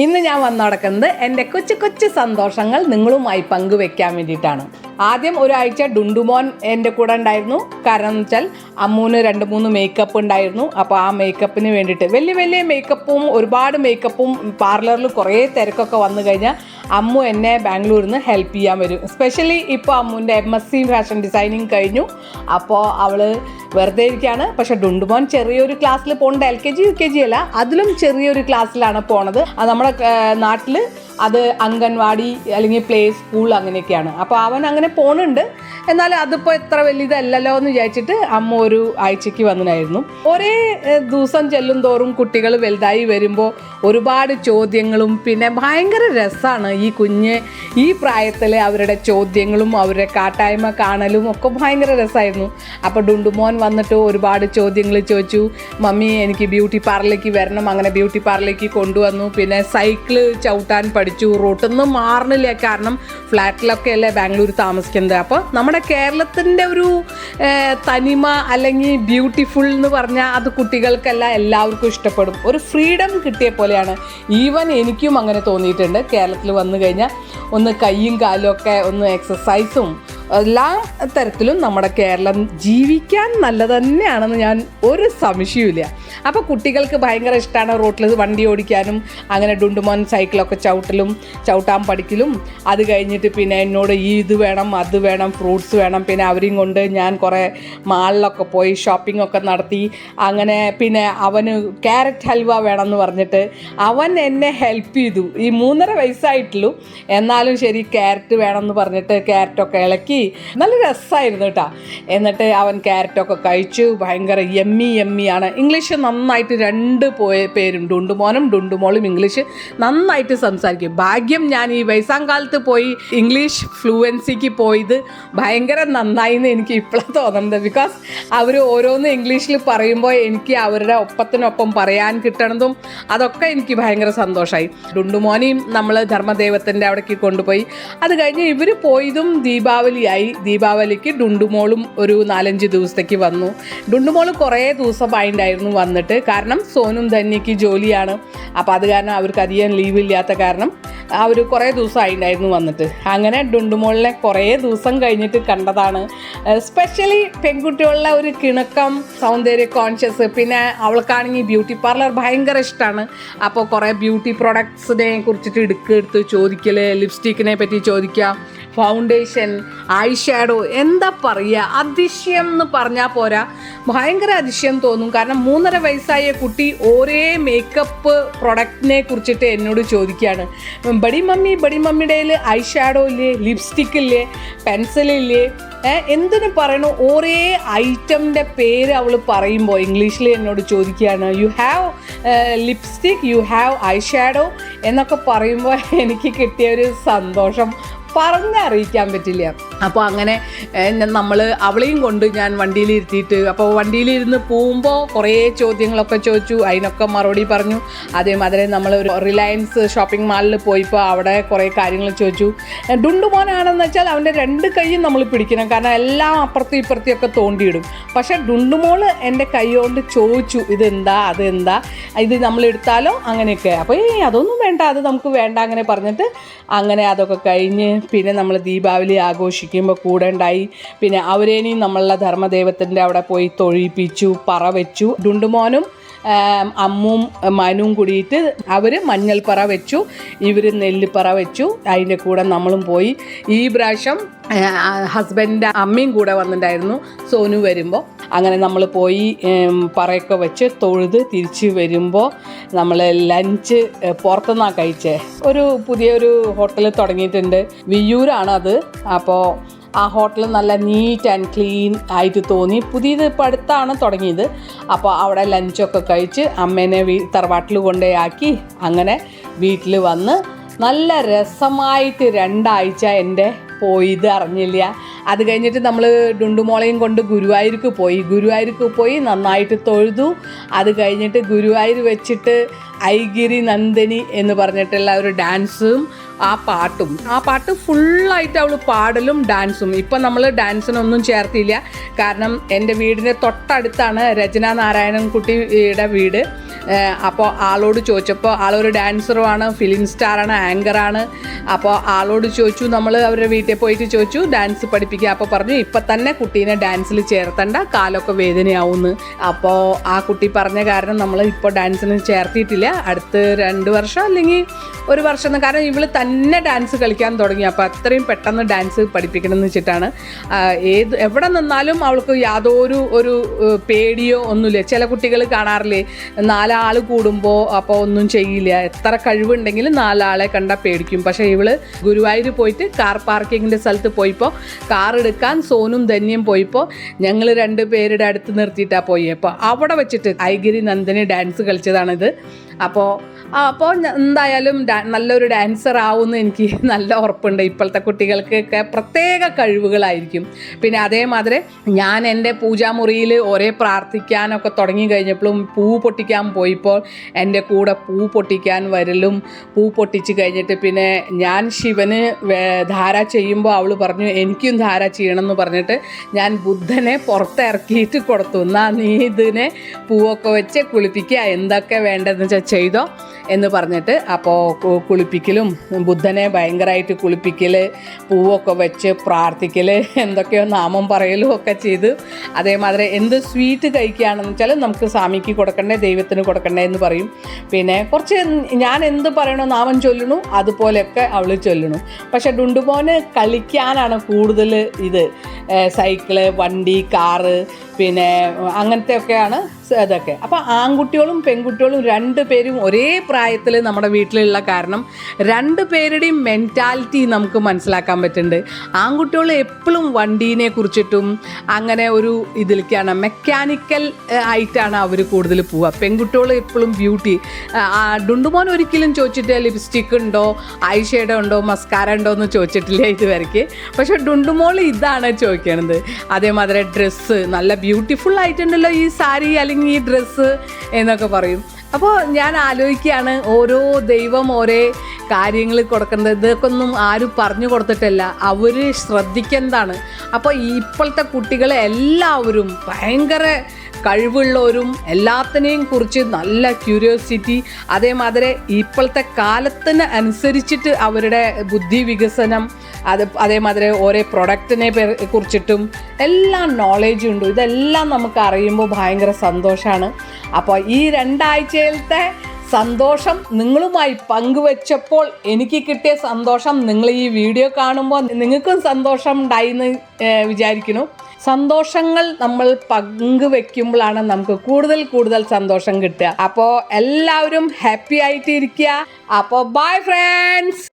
ഇന്ന് ഞാൻ വന്നു നടക്കുന്നത് എൻ്റെ കൊച്ചു കൊച്ചു സന്തോഷങ്ങൾ നിങ്ങളുമായി പങ്കുവെക്കാൻ വേണ്ടിയിട്ടാണ്. ആദ്യം ഒരാഴ്ച ഡുണ്ടുമോൻ എൻ്റെ കൂടെ ഉണ്ടായിരുന്നു. കാരണം എന്ന് വെച്ചാൽ അമ്മൂന് 2-3 മേക്കപ്പ് ഉണ്ടായിരുന്നു. അപ്പോൾ ആ മേക്കപ്പിന് വേണ്ടിയിട്ട് വലിയ മേക്കപ്പും ഒരുപാട് മേക്കപ്പും പാർലറിൽ കുറേ തിരക്കൊക്കെ വന്നു കഴിഞ്ഞാൽ അമ്മു എന്നെ ബാംഗ്ലൂരിൽ നിന്ന് ഹെൽപ്പ് ചെയ്യാൻ വരും. സ്പെഷ്യലി ഇപ്പോൾ അമ്മുവിൻ്റെ MSc ഫാഷൻ ഡിസൈനിങ് കഴിഞ്ഞു. അപ്പോൾ അവൾ വെറുതെ ഇരിക്കുകയാണ്. പക്ഷേ ഡുണ്ടുമോൻ ചെറിയൊരു ക്ലാസ്സിൽ പോകുന്നുണ്ട്. LKG UKG അല്ല, അതിലും ചെറിയൊരു ക്ലാസ്സിലാണ് പോണത്. അത് നമ്മുടെ നാട്ടിൽ അത് അംഗൻവാടി അല്ലെങ്കിൽ പ്ലേ സ്കൂൾ അങ്ങനെയൊക്കെയാണ്. അപ്പോൾ അവൻ അങ്ങനെ പോകുന്നുണ്ട്. എന്നാലും അതിപ്പോൾ എത്ര വലിയതല്ലല്ലോ എന്ന് വിചാരിച്ചിട്ട് അമ്മ ഒരു ആഴ്ചയ്ക്ക് വന്നിട്ടായിരുന്നു. ഒരേ ദിവസം ചെല്ലും തോറും കുട്ടികൾ വലുതായി വരുമ്പോൾ ഒരുപാട് ചോദ്യങ്ങളും പിന്നെ ഭയങ്കര രസമാണ് ഈ പ്രായത്തിൽ അവരുടെ ചോദ്യങ്ങളും അവരുടെ കാട്ടായ്മ കാണലും ഒക്കെ ഭയങ്കര രസമായിരുന്നു. അപ്പോൾ ഡുണ്ടുമോൻ വന്നിട്ട് ഒരുപാട് ചോദ്യങ്ങൾ ചോദിച്ചു. മമ്മി എനിക്ക് ബ്യൂട്ടി പാർലറിലേക്ക് വരണം. അങ്ങനെ ബ്യൂട്ടി പാർലറിലേക്ക് കൊണ്ടുവന്നു. പിന്നെ സൈക്കിള് ചവിട്ടാൻ പഠിച്ചു. റോട്ടിൽ നിന്ന് മാറണില്ല, കാരണം ഫ്ലാറ്റിലൊക്കെ അല്ലേ ബാംഗ്ലൂർ താമസിക്കുന്നത്. അപ്പോൾ നമ്മുടെ കേരളത്തിൻ്റെ ഒരു തനിമ അല്ലെങ്കിൽ ബ്യൂട്ടിഫുൾ എന്ന് പറഞ്ഞാൽ അത് കുട്ടികൾക്കെല്ലാം എല്ലാവർക്കും ഇഷ്ടപ്പെടും. ഒരു ഫ്രീഡം കിട്ടിയ പോലെയാണ്. ഈവൻ എനിക്കും അങ്ങനെ തോന്നിയിട്ടുണ്ട്. കേരളത്തിൽ വന്നു കഴിഞ്ഞാൽ ഒന്ന് കൈയും കാലും ഒക്കെ ഒന്ന് എക്സസൈസും എല്ലാ തരത്തിലും നമ്മുടെ കേരളം ജീവിക്കാൻ നല്ലത് തന്നെയാണെന്ന് ഞാൻ ഒരു സംശയമില്ല. അപ്പോൾ കുട്ടികൾക്ക് ഭയങ്കര ഇഷ്ടമാണ് റോട്ടിൽ വണ്ടി ഓടിക്കാനും. അങ്ങനെ ഡുണ്ടുമോൻ സൈക്കിളൊക്കെ ചവിട്ടാൻ പഠിക്കലും. അത് കഴിഞ്ഞിട്ട് പിന്നെ എന്നോട് ഇത് വേണം അത് വേണം ഫ്രൂട്ട്സ് വേണം. പിന്നെ അവരെയും കൊണ്ട് ഞാൻ കുറേ മാളിലൊക്കെ പോയി ഷോപ്പിംഗ് ഒക്കെ നടത്തി. അങ്ങനെ പിന്നെ അവന് ക്യാരറ്റ് ഹൽവ വേണമെന്ന് പറഞ്ഞിട്ട് അവൻ എന്നെ ഹെൽപ്പ് ചെയ്തു. ഈ 3.5 വയസ്സായിട്ടുള്ളൂ, എന്നാലും ശരി ക്യാരറ്റ് വേണമെന്ന് പറഞ്ഞിട്ട് ക്യാരറ്റൊക്കെ ഇളക്കി നല്ല രസമായിരുന്നു കേട്ടോ. എന്നിട്ട് അവൻ ക്യാരറ്റൊക്കെ കഴിച്ചു. ഭയങ്കര യമ്മിയാണ്. ഇംഗ്ലീഷ് നന്നായിട്ട് 2 പേരും ഡുണ്ടുമോനും ഡുണ്ടുമോളും ഇംഗ്ലീഷ് നന്നായിട്ട് സംസാരിക്കും. ഭാഗ്യം ഞാൻ ഈ വയസ്സാം കാലത്ത് പോയി ഇംഗ്ലീഷ് ഫ്ലുവൻസിക്ക് പോയത് ഭയങ്കര നന്നായി എന്ന് എനിക്ക് ഇപ്പോഴാണ് തോന്നുന്നത്. ബിക്കോസ് അവർ ഓരോന്ന് ഇംഗ്ലീഷിൽ പറയുമ്പോൾ എനിക്ക് അവരുടെ ഒപ്പത്തിനൊപ്പം പറയാൻ കിട്ടണതും അതൊക്കെ എനിക്ക് ഭയങ്കര സന്തോഷമായി. ഡുണ്ടുമോനെയും നമ്മൾ ധർമ്മദേവത്തിൻ്റെ അവിടേക്ക് കൊണ്ടുപോയി. അത് കഴിഞ്ഞ് ഇവർ പോയതും ദീപാവലിക്ക് ഡുണ്ടുമോളും ഒരു 4-5 ദിവസത്തേക്ക് വന്നു. ഡുണ്ടുമോൾ കുറേ ദിവസമായിട്ടുണ്ടായിരുന്നു വന്നിട്ട്. കാരണം സോനും ധന്യയ്ക്ക് ജോലിയാണ്. അപ്പോൾ അത് കാരണം അവർക്ക് അധികം ലീവ് ഇല്ലാത്ത കാരണം അവർ കുറേ ദിവസമായിട്ടുണ്ടായിരുന്നു വന്നിട്ട്. അങ്ങനെ ഡുണ്ടുമോളിനെ കുറേ ദിവസം കഴിഞ്ഞിട്ട് കണ്ടതാണ്. സ്പെഷ്യലി പെൺകുട്ടികളുടെ ഒരു കിണക്കം, സൗന്ദര്യ കോൺഷ്യസ്. പിന്നെ അവൾക്കാണെങ്കിൽ ബ്യൂട്ടി പാർലർ ഭയങ്കര ഇഷ്ടമാണ്. അപ്പോൾ കുറേ ബ്യൂട്ടി പ്രൊഡക്ട്സിനെ കുറിച്ചിട്ട് എടുത്ത് ചോദിക്കൽ, ലിപ്സ്റ്റിക്കിനെ പറ്റി ചോദിക്കുക, ഫൗണ്ടേഷൻ, ഐ ഷാഡോ, എന്താ പറയുക, അതിശയം എന്ന് പറഞ്ഞാൽ പോരാ, ഭയങ്കര അതിശയം തോന്നും. കാരണം 3.5 വയസ്സായ കുട്ടി ഒരേ മേക്കപ്പ് പ്രൊഡക്റ്റിനെ കുറിച്ചിട്ട് എന്നോട് ചോദിക്കുകയാണ്. ബടി മമ്മിയുടെ ഐ ഷാഡോ ഇല്ലേ, ലിപ്സ്റ്റിക്ക് ഇല്ലേ, പെൻസിലില്ലേ, എന്തിനു പറയണു, ഒരേ ഐറ്റമിൻ്റെ പേര് അവൾ പറയുമ്പോൾ ഇംഗ്ലീഷിൽ എന്നോട് ചോദിക്കുകയാണ്. You have lipstick, you have I shadow എന്നൊക്കെ പറയുമ്പോൾ എനിക്ക് കിട്ടിയൊരു സന്തോഷം പറഞ്ഞറിയിക്കാൻ പറ്റില്ല. അപ്പോൾ അങ്ങനെ നമ്മൾ അവളെയും കൊണ്ട് ഞാൻ വണ്ടിയിലിരുത്തിയിട്ട്, അപ്പോൾ വണ്ടിയിലിരുന്ന് പോകുമ്പോൾ കുറേ ചോദ്യങ്ങളൊക്കെ ചോദിച്ചു. അതിനൊക്കെ മറുപടി പറഞ്ഞു. അതേമാതിരി നമ്മൾ ഒരു റിലയൻസ് ഷോപ്പിംഗ് മാളിൽ പോയപ്പോൾ അവിടെ കുറേ കാര്യങ്ങൾ ചോദിച്ചു. ഡുണ്ടുമോനാണെന്ന് വെച്ചാൽ അവൻ്റെ 2 കൈയും നമ്മൾ പിടിക്കണം, കാരണം എല്ലാം അപ്പുറത്തും ഇപ്പുറത്തൊക്കെ തോണ്ടിയിടും. പക്ഷേ ഡുണ്ടുമോൾ എൻ്റെ കൈ കൊണ്ട് ചോദിച്ചു, ഇതെന്താ അതെന്താ, ഇത് നമ്മൾ എടുത്താലോ അങ്ങനെയൊക്കെ. അപ്പോൾ അതൊന്നും വേണ്ട, അത് നമുക്ക് വേണ്ട അങ്ങനെ പറഞ്ഞിട്ട് അങ്ങനെ അതൊക്കെ കഴിഞ്ഞ് പിന്നെ നമ്മൾ ദീപാവലി ആഘോഷിക്കുമ്പോൾ കൂടെ ഉണ്ടായി. പിന്നെ അവരേനെയും നമ്മളുടെ ധർമ്മദേവത്തിൻ്റെ അവിടെ പോയി തൊഴിപ്പിച്ചു, പറ വെച്ചു. ഡുണ്ടുമോനും അമ്മും മനുവും കൂടിയിട്ട് അവർ മഞ്ഞൾപ്പറ വെച്ചു, ഇവർ നെല്ലിപ്പറ വെച്ചു. അതിൻ്റെ കൂടെ നമ്മളും പോയി. ഈ പ്രാവശ്യം ഹസ്ബൻഡിൻ്റെ അമ്മയും കൂടെ വന്നിട്ടുണ്ടായിരുന്നു സോനു വരുമ്പോൾ. അങ്ങനെ നമ്മൾ പോയി പറയൊക്കെ വെച്ച് തൊഴുത് തിരിച്ച് വരുമ്പോൾ നമ്മൾ ലഞ്ച് പുറത്തുനിന്നാണ് കഴിച്ചത്. ഒരു പുതിയൊരു ഹോട്ടൽ തുടങ്ങിയിട്ടുണ്ട്, വിയ്യൂരാണത്. അപ്പോൾ ആ ഹോട്ടൽ നല്ല നീറ്റ് ആൻഡ് ക്ലീൻ ആയിട്ട് തോന്നി. പുതിയത് ഇപ്പോൾ അടുത്താണ് തുടങ്ങിയത്. അപ്പോൾ അവിടെ ലഞ്ചൊക്കെ കഴിച്ച് അമ്മേനെ തറവാട്ടിൽ കൊണ്ടുപോയി അങ്ങനെ വീട്ടിൽ വന്ന് നല്ല രസമായിട്ട് 2 ആഴ്ച എൻ്റെ പോയത് അറിഞ്ഞില്ല. അത് കഴിഞ്ഞിട്ട് നമ്മൾ ഡുണ്ടുമോളയും കൊണ്ട് ഗുരുവായൂർക്ക് പോയി നന്നായിട്ട് തൊഴുതു. അത് കഴിഞ്ഞിട്ട് ഗുരുവായൂർ വെച്ചിട്ട് ഐഗിരി നന്ദിനി എന്ന് പറഞ്ഞിട്ടുള്ള ഒരു ഡാൻസും ആ പാട്ട് ഫുള്ളായിട്ട് അവൾ പാടലും ഡാൻസും. ഇപ്പം നമ്മൾ ഡാൻസിനൊന്നും ചേർത്തില്ല, കാരണം എൻ്റെ വീടിൻ്റെ തൊട്ടടുത്താണ് രചന നാരായണൻകുട്ടിയുടെ വീട്. അപ്പോൾ ആളോട് ചോദിച്ചപ്പോൾ ആളൊരു ഡാൻസറുമാണ്, ഫിലിം സ്റ്റാറാണ്, ആങ്കറാണ്. അപ്പോൾ ആളോട് ചോദിച്ചു, നമ്മൾ അവരുടെ വീട്ടിൽ പോയിട്ട് ചോദിച്ചു ഡാൻസ് പഠിപ്പിക്കുക. അപ്പോൾ പറഞ്ഞു ഇപ്പം തന്നെ കുട്ടീനെ ഡാൻസിൽ ചേർത്തണ്ട, കാലൊക്കെ വേദനയാവുമെന്ന്. അപ്പോൾ ആ കുട്ടി പറഞ്ഞ കാരണം നമ്മൾ ഇപ്പോൾ ഡാൻസിന് ചേർത്തിയിട്ടില്ല, അടുത്ത് 2 വർഷം അല്ലെങ്കിൽ 1 വർഷം. കാരണം ഇവള് തന്നെ ഡാൻസ് കളിക്കാൻ തുടങ്ങി. അപ്പോൾ അത്രയും പെട്ടെന്ന് ഡാൻസ് പഠിപ്പിക്കണം എന്ന് വെച്ചിട്ടാണ്. എവിടെ നിന്നാലും അവൾക്ക് യാതൊരു പേടിയോ ഒന്നുമില്ല. ചില കുട്ടികൾ കാണാറില്ലേ, 4 ആൾ കൂടുമ്പോൾ അപ്പോൾ ഒന്നും ചെയ്യില്ല, എത്ര കഴിവുണ്ടെങ്കിലും 4 ആളെ കണ്ടാൽ പേടിക്കും. പക്ഷേ ഇവള് ഗുരുവായൂർ പോയിട്ട് കാർ പാർക്കിങ്ങിൻ്റെ സ്ഥലത്ത് പോയപ്പോൾ കാർ എടുക്കാൻ സോനും ധന്യം പോയപ്പോൾ ഞങ്ങൾ 2 പേരുടെ അടുത്ത് നിർത്തിയിട്ടാണ് പോയി. അപ്പോൾ അവിടെ വെച്ചിട്ട് ഐഗിരി നന്ദിനി ഡാൻസ് കളിച്ചതാണിത്. അപ്പോൾ എന്തായാലും നല്ലൊരു ഡാൻസർ ആവുമെന്ന് എനിക്ക് നല്ല ഉറപ്പുണ്ട്. ഇപ്പോഴത്തെ കുട്ടികൾക്കൊക്കെ പ്രത്യേക കഴിവുകളായിരിക്കും. പിന്നെ അതേമാതിരി ഞാൻ എൻ്റെ പൂജാമുറിയിൽ ഒരേ പ്രാർത്ഥിക്കാനൊക്കെ തുടങ്ങി കഴിഞ്ഞപ്പോഴും പൂ പൊട്ടിക്കാൻ പോയപ്പോൾ എൻ്റെ കൂടെ പൂ പൊട്ടിക്കാൻ വരലും, പൂ പൊട്ടിച്ച് കഴിഞ്ഞിട്ട് പിന്നെ ഞാൻ ശിവന് ധാര ചെയ്യുമ്പോൾ അവൾ പറഞ്ഞു എനിക്കും ധാര ചെയ്യണം എന്ന് പറഞ്ഞിട്ട് ഞാൻ ബുദ്ധനെ പുറത്തിറക്കിയിട്ട് കൊടുത്തു. എന്നാൽ നീ ഇതിനെ പൂവൊക്കെ വെച്ച് കുളിപ്പിക്കുക, എന്തൊക്കെ വേണ്ടതെന്ന് വെച്ചാൽ ചെയ്തോ എന്ന് പറഞ്ഞിട്ട്. അപ്പോൾ കുളിപ്പിക്കലും ബുദ്ധനെ ഭയങ്കരമായിട്ട് കുളിപ്പിക്കൽ, പൂവൊക്കെ വെച്ച് പ്രാർത്ഥിക്കൽ, എന്തൊക്കെയോ നാമം പറയലും ഒക്കെ ചെയ്ത്. അതേമാതിരി എന്ത് സ്വീറ്റ് കഴിക്കുകയാണെന്ന് വെച്ചാൽ നമുക്ക് സ്വാമിക്ക് കൊടുക്കണ്ടേ, ദൈവത്തിന് കൊടുക്കണ്ടേ എന്ന് പറയും. പിന്നെ കുറച്ച് ഞാൻ എന്ത് പറയണോ നാമം ചൊല്ലണു അതുപോലെയൊക്കെ അവൾ ചൊല്ലണു. പക്ഷെ ഡുണ്ടുമോന് കളിക്കാനാണ് കൂടുതൽ ഇത്, സൈക്കിള്, വണ്ടി, കാറ്, പിന്നെ അങ്ങനത്തെ ഒക്കെയാണ് അതൊക്കെ. അപ്പോൾ ആൺകുട്ടികളും പെൺകുട്ടികളും 2 പേരും ഒരേ പ്രായത്തിൽ നമ്മുടെ വീട്ടിലുള്ള കാരണം 2 പേരുടെയും മെൻറ്റാലിറ്റി നമുക്ക് മനസ്സിലാക്കാൻ പറ്റുന്നുണ്ട്. ആൺകുട്ടികൾ എപ്പോഴും വണ്ടീനെ കുറിച്ചിട്ടും അങ്ങനെ ഒരു ഇതിലേക്കാണ്, മെക്കാനിക്കൽ ആയിട്ടാണ് അവർ കൂടുതൽ പോവുക. പെൺകുട്ടികൾ എപ്പോഴും ബ്യൂട്ടി. ഡുണ്ടുമോൻ ഒരിക്കലും ചോദിച്ചിട്ട് ലിപ്സ്റ്റിക് ഉണ്ടോ, ഐ ഷേഡോ ഉണ്ടോ, മസ്കാര ഉണ്ടോ എന്ന് ചോദിച്ചിട്ടില്ല ഇതുവരെയ്ക്ക്. പക്ഷേ ഡുണ്ടുമോൾ ഇതാണ് ചോദിക്കണത്. അതേമാതിരി ഡ്രസ്സ് നല്ല ബ്യൂട്ടിഫുൾ ആയിട്ടുണ്ടല്ലോ ഈ സാരി അല്ലെങ്കിൽ ഈ ഡ്രസ്സ് എന്നൊക്കെ പറയും. അപ്പോൾ ഞാൻ ആലോചിക്കുകയാണ്, ഓരോ ദൈവം ഓരോ കാര്യങ്ങൾ കൊടുക്കുന്നത്, ഇതൊക്കെ ഒന്നും ആരും പറഞ്ഞു കൊടുത്തിട്ടല്ല, അവർ ശ്രദ്ധിക്കുന്നതാണ്. അപ്പോൾ ഇപ്പോഴത്തെ കുട്ടികളെ എല്ലാവരും ഭയങ്കര കഴിവുള്ളവരും, എല്ലാത്തിനെയും കുറിച്ച് നല്ല ക്യൂരിയോസിറ്റി, അതേമാതിരി ഇപ്പോഴത്തെ കാലത്തിന് അനുസരിച്ചിട്ട് അവരുടെ ബുദ്ധി വികസനം, അതേമാതിരി ഓരോ പ്രൊഡക്റ്റിനെ കുറിച്ചിട്ടും എല്ലാം നോളേജ് ഉണ്ട്. ഇതെല്ലാം നമുക്ക് അറിയുമ്പോൾ ഭയങ്കര സന്തോഷമാണ്. അപ്പോൾ ഈ 2 ആഴ്ചയിലത്തെ സന്തോഷം നിങ്ങളുമായി പങ്കുവെച്ചപ്പോൾ എനിക്ക് കിട്ടിയ സന്തോഷം നിങ്ങൾ ഈ വീഡിയോ കാണുമ്പോൾ നിങ്ങൾക്കും സന്തോഷം ഉണ്ടായിന്ന് വിചാരിക്കുന്നു. സന്തോഷങ്ങൾ നമ്മൾ പങ്കുവെക്കുമ്പോഴാണ് നമുക്ക് കൂടുതൽ സന്തോഷം കിട്ടുക. അപ്പോൾ എല്ലാവരും ഹാപ്പി ആയിട്ട് ഇരിക്കുക. അപ്പോൾ ബൈ ഫ്രണ്ട്സ്.